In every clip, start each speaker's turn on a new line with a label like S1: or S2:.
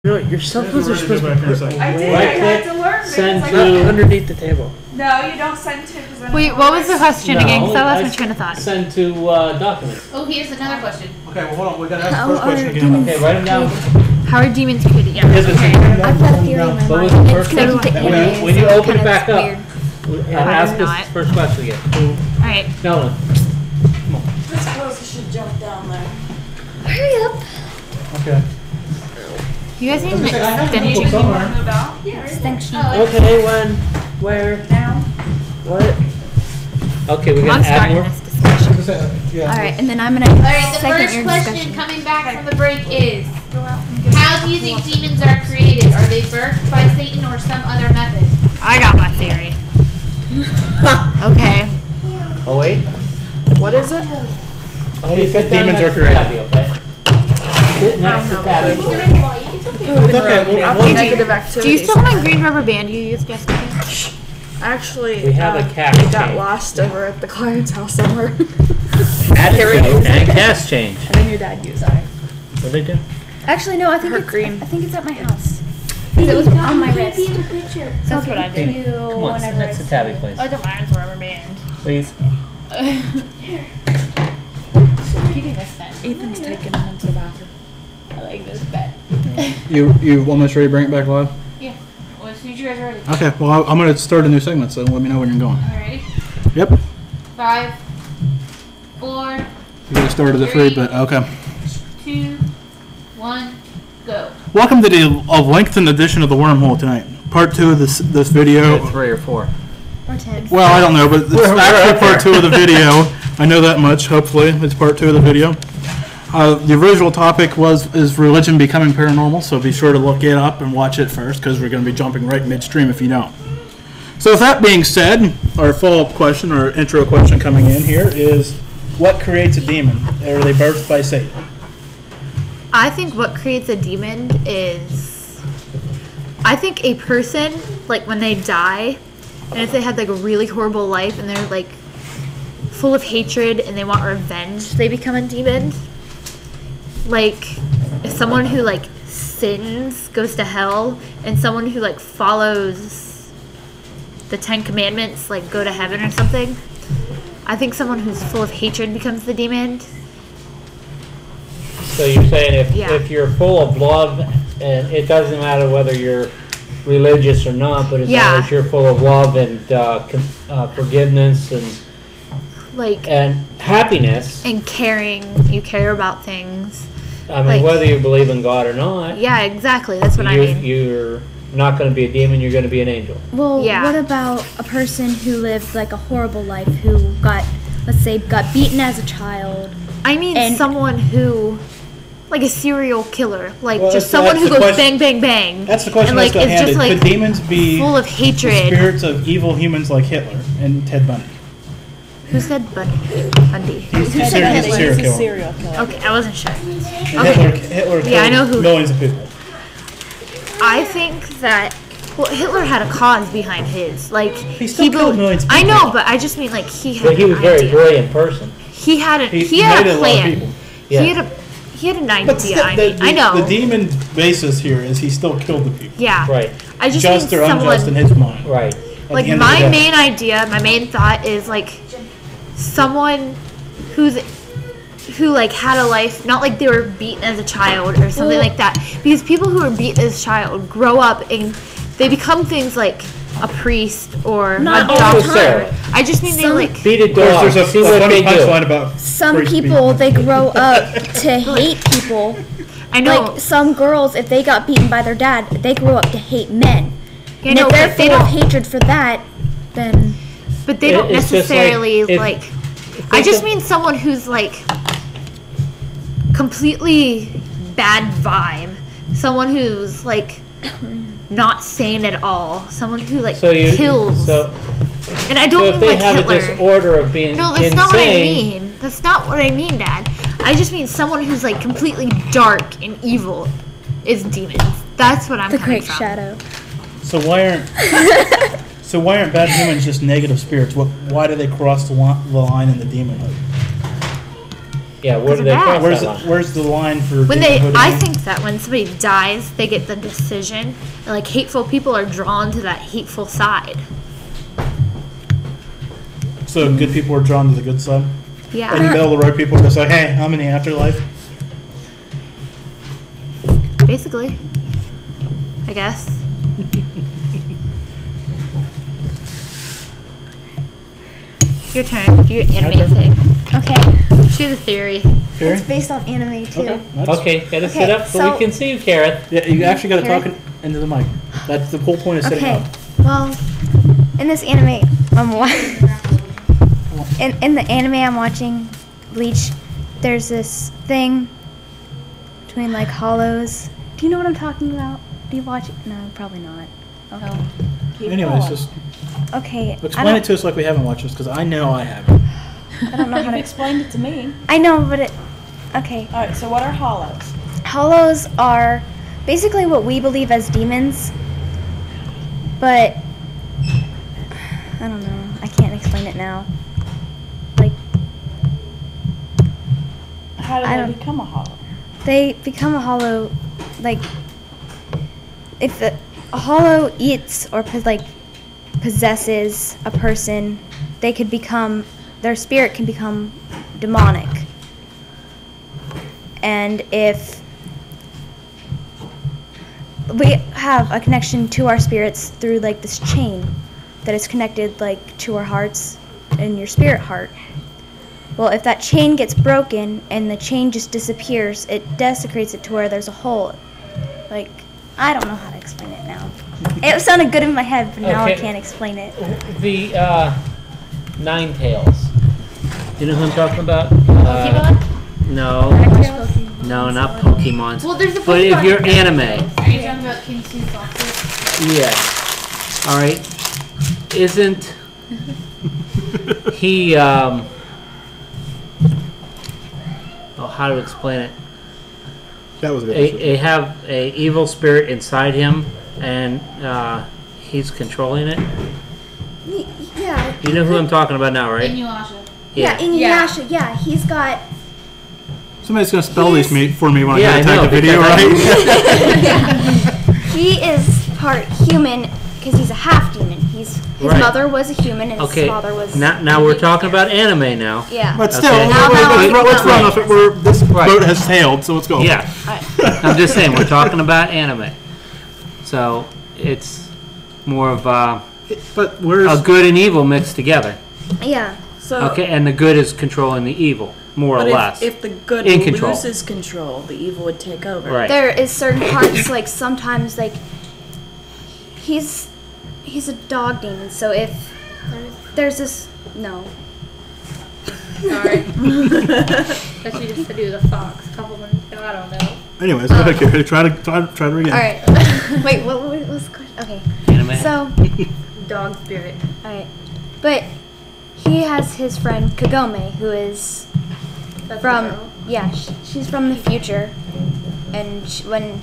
S1: No, your cell phones are supposed to be put
S2: I did. I had to learn.
S1: Send to underneath the table.
S2: No, you don't send to.
S3: Wait, what was the question again? Because I lost my train of thought.
S4: Send to documents.
S3: Oh, here's another question.
S5: Okay, well, hold on. We gotta ask the first question again.
S4: Okay, write them down.
S3: How are demons created? Yeah.
S4: Okay.
S6: I've got a theory in my
S4: What was
S6: mind.
S4: the
S6: It's
S4: first
S6: connected to
S4: one?
S6: aliens.
S4: When you
S6: so
S4: open it
S6: kind of
S4: back up,
S6: weird.
S4: ask this first question again.
S3: All right.
S4: Nolan.
S2: This clothes should jump down there.
S6: Hurry up.
S5: Okay.
S3: You guys need an
S2: Do you
S3: extension.
S2: want to move out? Yeah.
S6: Extension.
S1: Okay, when? Where?
S2: Now.
S1: What?
S4: Okay, we
S3: I'm
S4: gotta add
S3: starting
S4: more.
S3: this discussion.
S5: Yeah.
S6: All right, and then I'm gonna.
S7: All right, the
S6: second
S7: first
S6: your
S7: question
S6: discussion.
S7: coming back from the break is,
S2: Go out and get
S7: how do you think demons are created? Are they birthed by Satan or some other method?
S3: I got my theory. Okay.
S4: Oh wait.
S2: What is it?
S4: Oh, you fit
S5: Demons
S4: down
S5: are created.
S4: Tabby, okay. Sit next to Tabby.
S2: Negative activities.
S3: Do you still have my green rubber band you used yesterday?
S2: Actually,
S4: We have a cat
S2: it got
S4: chain.
S2: lost over at the client's house somewhere.
S4: Attitude and cast change.
S2: And then your dad used it.
S4: What they do?
S6: Actually, no. I think
S2: Her
S6: it's
S2: green.
S6: I think it's at my house. Because it was on my wrist.
S3: That's what I did.
S4: Come on, sit next to Tabby, please.
S3: I don't mind rubber band.
S4: Please.
S3: You do this then.
S2: Ethan's taking him into the bathroom.
S3: I like this bet.
S5: You almost ready to bring it back live?
S3: Yeah. Well, as soon as you guys are ready.
S5: Okay. Well, I'm gonna start a new segment, so let me know when you're going.
S3: Are you ready?
S5: Yep.
S7: 5, 4,
S5: You gotta start at 3, but okay.
S7: 2, 1, go.
S5: Welcome to the lengthened edition of the Wormhole tonight. Part 2 of this video.
S4: 3 or 4.
S6: Or 10.
S5: Well, I don't know, but it's actually part 2 of the video. I know that much. Hopefully, it's part 2 of the video. The original topic is religion becoming paranormal, so be sure to look it up and watch it first, because we're going to be jumping right midstream if you don't. So with that being said, our follow-up question, or intro question coming in here is, what creates a demon? Are they birthed by Satan?
S3: I think what creates a demon is, I think a person, like when they die, and if they had like a really horrible life and they're like full of hatred and they want revenge, they become a demon. Like if someone who like sins goes to hell, and someone who like follows the 10 Commandments like go to heaven or something. I think someone who's full of hatred becomes the demon.
S4: So you're saying
S3: Yeah.
S4: if you're full of love, and it doesn't matter whether you're religious or not, but as long as you're full of love and forgiveness
S3: and
S4: happiness,
S3: and caring, you care about things.
S4: I mean,
S3: like-
S4: whether you believe in God or not,
S3: Yeah, exactly. That's what I mean.
S4: you're not going to be a demon. You're going to be an angel.
S6: Well,
S3: Yeah.
S6: what about a person who lived like a horrible life, who got, let's say, got beaten as a child?
S3: I mean
S6: And-
S3: someone who, like a serial killer, like
S5: Well,
S3: just
S5: that's
S3: someone who
S5: the
S3: goes
S5: question-
S3: bang, bang, bang.
S5: That's the question
S3: And, like,
S5: that's
S3: it's
S5: handed.
S3: just, like,
S5: Could demons be
S3: full of
S5: the
S3: hatred.
S5: spirits of evil humans like Hitler and Ted Bundy?
S3: Who said Bundy?
S5: He's a serial killer.
S3: Okay, I wasn't sure.
S5: And
S3: Okay.
S5: Hitler
S3: Yeah, I know
S5: killed
S3: who.
S5: millions of people.
S3: I think that, well, Hitler had a cause behind his. Like,
S5: He still killed millions of
S3: I
S5: people.
S3: know, but I just mean, like, he had
S4: But he
S3: an
S4: was a very
S3: idea.
S4: brilliant person.
S3: He had
S5: He
S3: had
S5: made
S3: a
S5: a lot of
S3: plan.
S5: people.
S4: Yeah.
S3: He had an
S5: But
S3: idea.
S5: the
S3: I know.
S5: The demon basis here is he still killed the people.
S3: Yeah.
S4: Right.
S3: I just
S5: Just
S3: mean
S5: or unjust in
S3: someone.
S5: his mind.
S4: Right.
S5: At
S3: Like
S5: the end of the
S3: my
S5: day.
S3: main idea, my main thought is like someone who like had a life, not like they were beaten as a child or something like that. Because people who are beaten as a child grow up and they become things like a priest or
S6: Not
S3: a
S6: all the
S3: doctor.
S6: time.
S3: I just mean they
S6: Some-
S3: like
S4: Beat a dog.
S5: There's a
S4: See what
S5: funny
S4: they do.
S5: punchline about
S6: Some
S5: priests being
S6: people,
S5: punched.
S6: they grow up to hate people.
S3: I know.
S6: Like some girls, if they got beaten by their dad, they grow up to hate men.
S3: You
S6: And
S3: know,
S6: if they're
S3: but they
S6: full of
S3: don't.
S6: hatred for that, then
S3: But they don't
S4: It's just
S3: necessarily
S4: like, if-
S3: like. I just mean someone who's like completely bad vibe. Someone who's like not sane at all. Someone who like kills.
S4: So
S3: And I don't
S4: if
S3: mean
S4: they
S3: like
S4: have
S3: Hitler.
S4: a disorder of being
S3: No, that's
S4: insane,
S3: not what I mean. That's not what I mean, Dad. I just mean someone who's like completely dark and evil is demons. That's what I'm
S6: the
S3: coming
S6: great
S3: from.
S6: shadow.
S5: So why aren't bad humans just negative spirits? Why do they cross the line in the demonhood?
S4: Yeah, where do they
S3: They're
S4: cross
S3: bad.
S4: that line?
S5: Where's the line for
S3: When
S5: demonhood?
S3: I think that when somebody dies, they get the decision, and like hateful people are drawn to that hateful side.
S5: So good people are drawn to the good side?
S3: Yeah.
S5: And middle of the road people are just like, hey, I'm in the afterlife.
S3: Basically. I guess. Your turn. Do your anime thing.
S6: Okay.
S3: Choose a theory.
S6: It's based on anime too.
S4: Okay, gotta sit up so we can see you, Kareth.
S5: Yeah, you actually got to
S6: Here?
S5: talk into the mic. That's the whole point of sitting
S6: Okay.
S5: up.
S6: Well, in this anime, in the anime I'm watching, Bleach, there's this thing between like hollows. Do you know what I'm talking about? Do you watch it? No, probably not. Okay.
S5: Anyways, just
S6: Okay.
S5: explain it to us like we haven't watched this, because I know I haven't.
S6: I don't know how to.
S2: Explained it to me.
S6: I know, but it. Okay.
S2: All right. So what are hollows?
S6: Hollows are basically what we believe as demons, but I don't know. I can't explain it now. Like,
S2: How
S6: I
S2: do
S6: don't-
S2: they become a hollow?
S6: they become a hollow, like, if a hollow eats or possesses a person, they could become, their spirit can become demonic. And if we have a connection to our spirits through like this chain that is connected like to our hearts and your spirit heart. Well, if that chain gets broken and the chain just disappears, it desecrates it to where there's a hole. Like, I don't know how to explain it now. It sounded good in my head, but now I
S4: Okay.
S6: can't explain it.
S4: The Nine Tails. You know who I'm talking about?
S3: Pokemon?
S4: No, no, not Pokemon.
S7: Well, there's a
S4: But if
S7: Pokemon
S4: you're
S7: in
S4: anime,
S7: Are you talking about King Sue Foxes?
S4: yeah. All right. Isn't he? Oh, how to explain it?
S5: That was a good
S4: They have a evil spirit inside him, and he's controlling it.
S6: Yeah.
S4: You know who I'm talking about now, right?
S7: Inuyasha.
S6: Yeah, Inuyasha. Yeah, he's got.
S5: Somebody's going to spell these for me when I
S4: Yeah,
S5: get attack
S4: I
S5: the video, right?
S6: He is part human because he's a half demon. His
S4: Right.
S6: mother was a human and
S4: Okay.
S6: his father was.
S4: Now we're talking about anime now.
S6: Yeah.
S5: But still,
S4: Okay.
S5: let's run off it. This
S4: Right.
S5: boat has sailed, so let's go.
S4: Yeah. I'm just saying we're talking about anime, so it's more of
S5: But where's
S4: a good and evil mixed together.
S6: Yeah.
S2: So,
S4: Okay, and the good is controlling the evil, more or
S2: but
S4: less.
S2: if the good
S4: In control.
S2: loses control, the evil would take over.
S4: Right.
S6: There is certain parts like sometimes like he's a dog demon. So if there's this
S7: Sorry. That you just said he was a fox a couple minutes ago. I don't know.
S5: anyways, go ahead, Kira. Try to again.
S6: all right. Wait, what was the question? Okay.
S4: Anime.
S6: So
S7: Dog spirit.
S6: all right, but he has his friend Kagome, who is
S7: That's
S6: from
S7: the girl.
S6: she's from the future, and when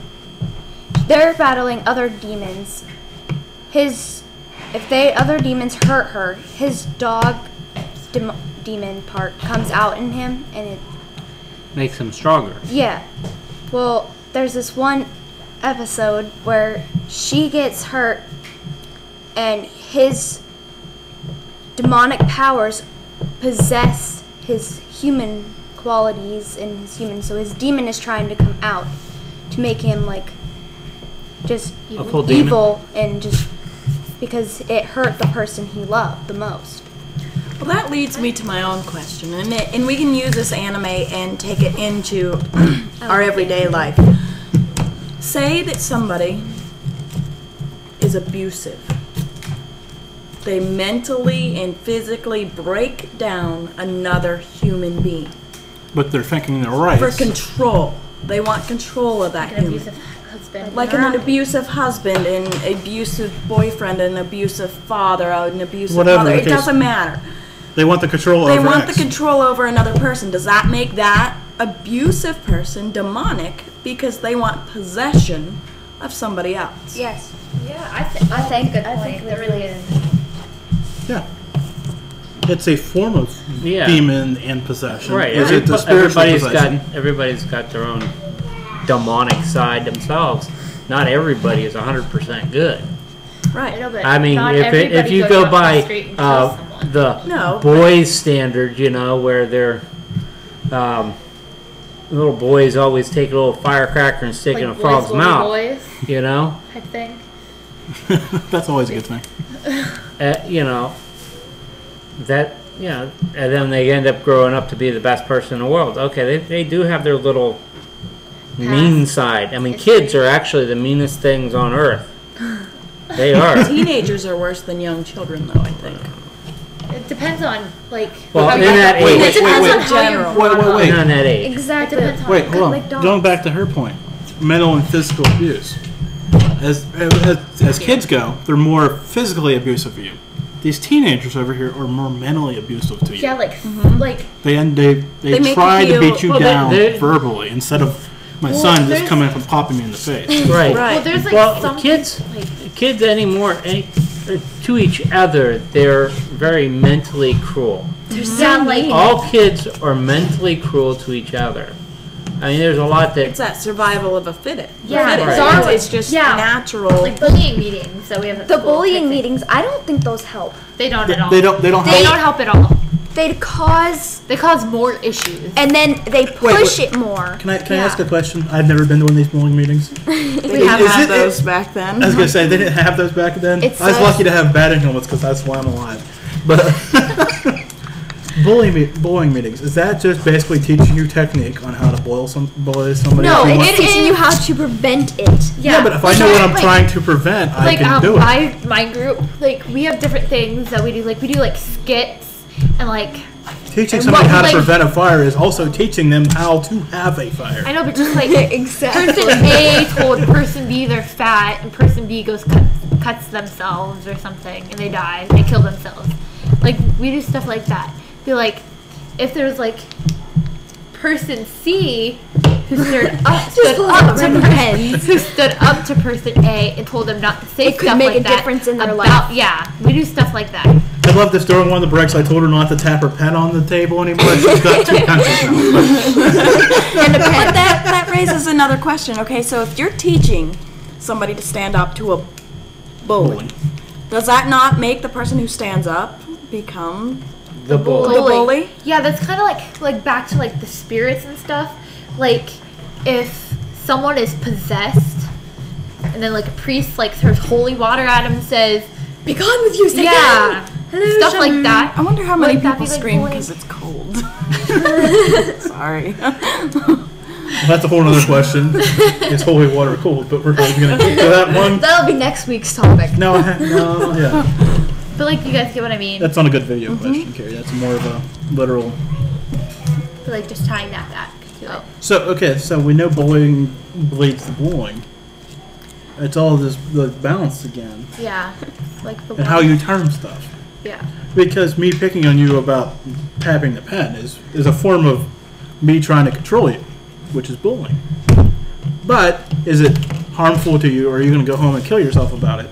S6: they're battling other demons, other demons hurt her, his dog demon part comes out in him, and it
S4: Makes him stronger.
S6: yeah. Well, there's this one episode where she gets hurt, and his demonic powers possess his human qualities and his human. So his demon is trying to come out to make him like just
S4: A full demon?
S6: evil and just because it hurt the person he loved the most.
S2: Well, that leads me to my own question, and we can use this anime and take it into our everyday life. Say that somebody is abusive. They mentally and physically break down another human being
S5: But they're thinking they're right.
S2: for control. They want control of that
S7: An
S2: human.
S7: abusive husband.
S2: Like an abusive husband, an abusive boyfriend, an abusive father, an abusive
S5: Whatever
S2: mother.
S5: the
S2: It
S5: case.
S2: doesn't matter.
S5: They want the control
S2: They
S5: over
S2: want
S5: X.
S2: the control over another person. Does that make that abusive person demonic because they want possession of somebody else?
S6: Yes.
S7: Yeah, I think
S6: I think
S7: good
S6: I
S7: point.
S6: think
S7: That really is.
S5: Yeah. it's a form of
S4: Yeah.
S5: demon and possession.
S4: Right.
S5: Is it the spiritual possession?
S4: Everybody's got their own demonic side themselves. Not everybody is 100% good.
S2: Right.
S4: I mean, if you go by the boys' standard, you know, where they're little boys always take a little firecracker and stick it in a frog's mouth.
S3: Boys,
S4: you know,
S3: I think.
S5: That's always a good thing.
S4: You know, that, you know, and then they end up growing up to be the best person in the world. Okay, they do have their little mean side. I mean, kids are actually the meanest things on earth. They are.
S2: Teenagers are worse than young children, though, I think.
S3: It depends on, like...
S4: Well, in that age.
S3: It depends on how you're brought up.
S5: Wait.
S4: In that age.
S6: Exactly.
S5: Wait, hold on.
S6: Like dogs.
S5: Going back to her point, mental and physical abuse. As kids go, they're more physically abusive to you. These teenagers over here are more mentally abusive to you.
S3: Yeah, like...
S5: They
S2: make
S5: try
S2: you
S5: to beat you
S4: well,
S5: down
S4: they-
S5: verbally instead of my son just
S3: there's-
S5: coming up and popping me in the face.
S4: Right.
S3: Well, there's like some...
S4: kids anymore, to each other, they're very mentally cruel.
S3: Yeah, like...
S4: All kids are mentally cruel to each other. I mean, there's a lot
S2: It's
S4: that.
S2: that survival of a fittest.
S3: Yeah,
S4: Right.
S2: It's just
S3: Yeah.
S2: natural.
S3: Like bullying meetings that we have at
S6: The
S3: school,
S6: bullying
S3: I think.
S6: meetings, I don't think those help.
S3: They don't at all.
S5: They don't
S3: They
S5: help.
S3: don't help at all.
S6: They'd cause,
S3: They cause more issues.
S6: and then they push it more.
S5: Can I ask a question? I've never been to one of these bullying meetings.
S2: They
S5: Is
S2: didn't have
S5: it-
S2: those back then.
S5: I was gonna say they didn't have those back then.
S6: It's
S5: I was
S6: so-
S5: lucky to have batting helmets because that's why I'm alive. But bullying meetings, is that just basically teaching you technique on how to bully somebody?
S6: No,
S5: if you want-
S6: it's teaching you how to prevent it.
S5: Yeah, but if I know what I'm trying to prevent, I
S3: Like
S5: can do it.
S3: my group, like we have different things that we do. Like we do like skits and like
S5: Teaching
S3: and
S5: somebody
S3: what,
S5: how to
S3: like-
S5: prevent a fire is also teaching them how to have a fire.
S3: I know, but just like
S6: Exactly.
S3: person A told person B they're fat, and person B goes cuts themselves or something, and they die. They kill themselves. Like we do stuff like that. Be like, if there's like person C who stood up to person A and told them not to say
S6: It could
S3: stuff
S6: make
S3: like
S6: a
S3: that
S6: difference in their
S3: about-
S6: life.
S3: Yeah, we do stuff like that.
S5: I love this during one of the breaks. I told her not to tap her pen on the table anymore. She's got 2 pencils now.
S2: But that raises another question. Okay, so if you're teaching somebody to stand up to a bully, does that not make the person who stands up become
S4: The bully.
S2: the bully?
S3: Yeah, that's kind of like back to like the spirits and stuff. Like if someone is possessed, and then like a priest like throws holy water at him and says,
S2: Be gone with you, Satan!
S3: yeah,
S2: Hello,
S3: stuff like
S2: Shamu.
S3: that.
S2: I wonder how many
S3: Would that
S2: people
S3: be, like,
S2: scream
S3: bullying?
S2: because it's cold. Sorry.
S5: That's a whole other question. Is holy water cold? But we're going to get to that one.
S6: That'll be next week's topic.
S5: No, yeah.
S3: But like you guys get what I mean.
S5: That's not a good video question, Carrie. That's more of a literal.
S3: But, like just tying that back to it.
S5: So we know bullying bleeds the bullying. It's all this the balance again,
S3: Yeah, like the
S5: and how you term stuff.
S3: Yeah.
S5: Because me picking on you about tapping the pen is a form of me trying to control you, which is bullying. But is it harmful to you, or are you going to go home and kill yourself about it?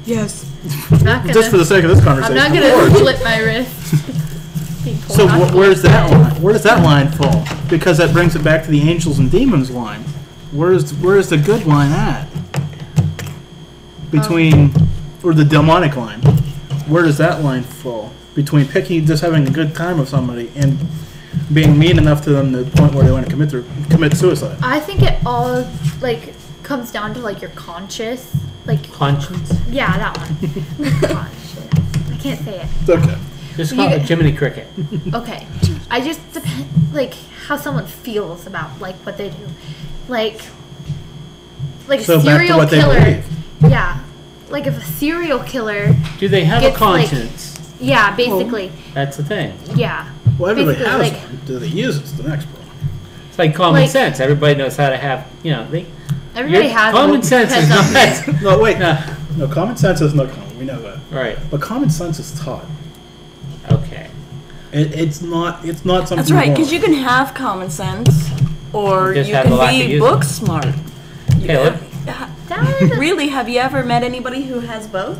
S2: Yes.
S3: I'm not gonna,
S5: Just for the sake of this
S3: I'm
S5: conversation.
S3: not
S5: of
S3: gonna
S5: course.
S3: split my wrist. Being pulled
S5: So
S3: off.
S5: where's that line? Where does that line fall? Because that brings it back to the angels and demons line. Where's the good line at? Between, or the demonic line. Where does that line fall? Between just having a good time with somebody and being mean enough to them to the point where they want to commit suicide.
S3: I think it all like comes down to like your conscious, like
S4: Conscience.
S3: yeah, that one. Conscious. I can't say it.
S5: It's okay.
S4: Just call it Jiminy Cricket.
S3: Okay. I just depend like how someone feels about like what they do. Like a
S5: So back to
S3: serial
S5: what they
S3: killer.
S5: believe.
S3: Yeah. Like if a serial killer,
S4: Do they have a
S3: Gets, like-
S4: conscience?
S3: yeah, basically.
S4: That's the thing.
S3: Yeah.
S5: Well, everybody
S3: Basically,
S5: has
S3: like-
S5: one. Do they use it? It's the next problem.
S4: It's like common
S3: Like-
S4: sense. Everybody knows how to have,
S3: Everybody has
S4: common
S3: one.
S4: sense is
S3: Depends on
S4: not.
S5: No, wait.
S4: No.
S5: No, common sense is no common. We know that.
S4: Right.
S5: But common sense is taught.
S4: Okay.
S5: It's not something.
S2: That's right, because
S5: born.
S2: you can have common sense, or
S4: You just
S2: you
S4: have a lack
S2: can
S4: of
S2: be
S4: use
S2: book
S4: it.
S2: smart.
S4: Okay, look.
S3: That-
S2: Really, have you ever met anybody who has both?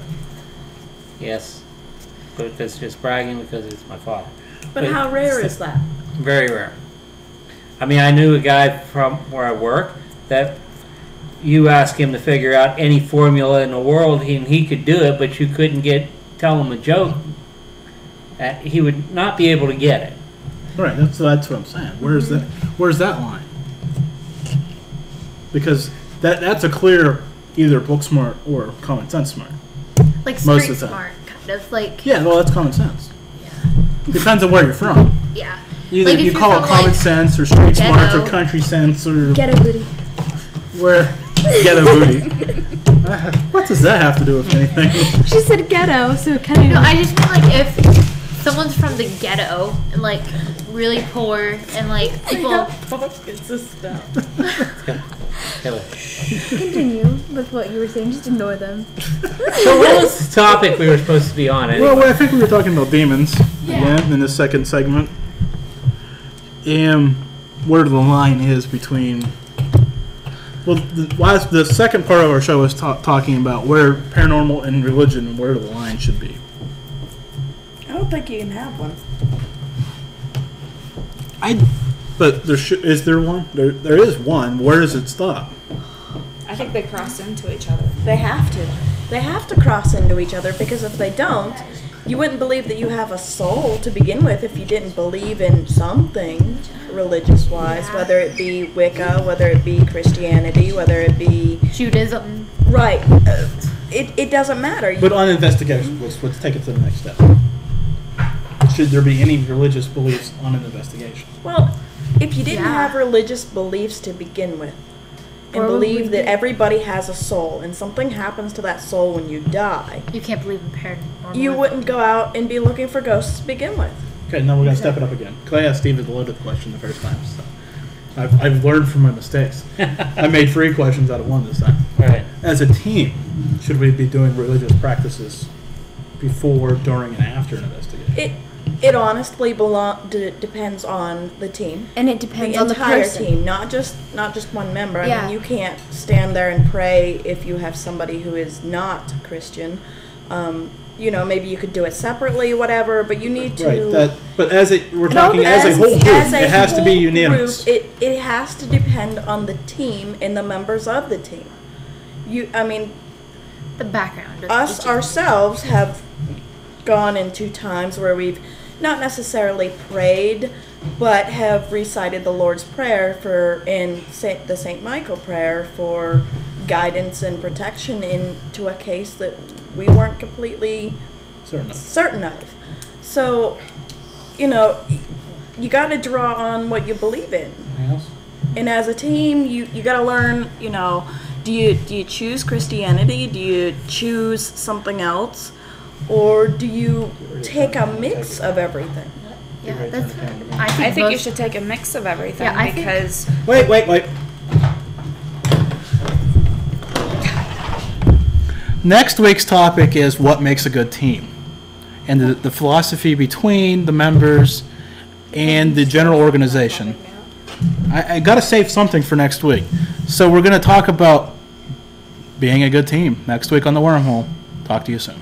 S4: Yes. but it's just bragging because it's my father.
S2: But how rare is that?
S4: Very rare. I mean, I knew a guy from where I work that you ask him to figure out any formula in the world, and he could do it, but you couldn't tell him a joke. He would not be able to get it.
S5: Right, that's what I'm saying. Where's that line? Because that's a clear either book smart or common sense smart.
S3: Like
S5: Most
S3: street
S5: of the time.
S3: smart, kind of like.
S5: Yeah, well, that's common sense.
S3: Yeah.
S5: Depends on where you're from.
S3: Yeah.
S5: Either
S3: Like, if
S5: you
S3: you're
S5: call it
S3: from,
S5: common
S3: like,
S5: sense or street smart or
S3: ghetto.
S5: country sense or
S6: Ghetto booty.
S5: where ghetto booty. What does that have to do with anything?
S6: She said ghetto, so it kind of.
S3: No, I just mean like if someone's from the ghetto and like really poor and like people.
S2: It's a stuff.
S6: Continue with what you were saying. Just ignore them.
S4: So what was the topic we were supposed to be on? Anyway?
S5: Well, I think we were talking about demons again in the second segment. And where the line is between... Well, the second part of our show was talking about where paranormal and religion and where the line should be.
S2: I don't think you can have one.
S5: But is there one? There is one. Where does it stop?
S8: I think they cross into each other.
S2: They have to. They have to cross into each other, because if they don't, you wouldn't believe that you have a soul to begin with if you didn't believe in something religious-wise, whether it be Wicca, whether it be Christianity, whether it be...
S3: Judaism.
S2: Right. It doesn't matter.
S5: But on investigation, let's take it to the next step. Should there be any religious beliefs on an investigation?
S2: Well, if you didn't
S3: Yeah.
S2: have religious beliefs to begin with, and
S6: Or
S2: believe
S6: would
S2: that
S6: we-
S2: everybody has a soul, and something happens to that soul when you die,
S3: You can't believe in paranormal.
S2: you wouldn't go out and be looking for ghosts to begin with.
S5: Okay, now we're going to step it up again. Because I asked Steve the loaded question the first time. So I've learned from my mistakes. I made 3 questions out of 1 this time.
S4: Right.
S5: As a team, should we be doing religious practices before, during, and after an investigation?
S2: It honestly depends on the team.
S6: And it depends
S2: The
S6: on the
S2: entire
S6: person.
S2: team, not just one member. I
S6: Yeah.
S2: mean, you can't stand there and pray if you have somebody who is not Christian. Maybe you could do it separately, whatever. But you need to.
S5: Right. But we're talking as a whole group. It has to be
S2: whole
S5: unanimous.
S2: Group, it has to depend on the team and the members of the team.
S3: The background. of
S2: Us
S3: each-
S2: ourselves have gone into times where we've not necessarily prayed, but have recited the Lord's Prayer the St. Michael prayer for guidance and protection into a case that we weren't completely certain of. So, you got to draw on what you believe in.
S5: Anything else?
S2: And as a team, you got to learn, do you choose Christianity? Do you choose something else? Or do you take a mix of everything?
S3: Yeah, that's.
S8: I think you
S3: most-
S8: should take a mix of everything
S3: Yeah, I think-
S8: because
S5: Wait. Next week's topic is what makes a good team, and the philosophy between the members and the general organization. I got to save something for next week, so we're going to talk about being a good team next week on the Wormhole. Talk to you soon.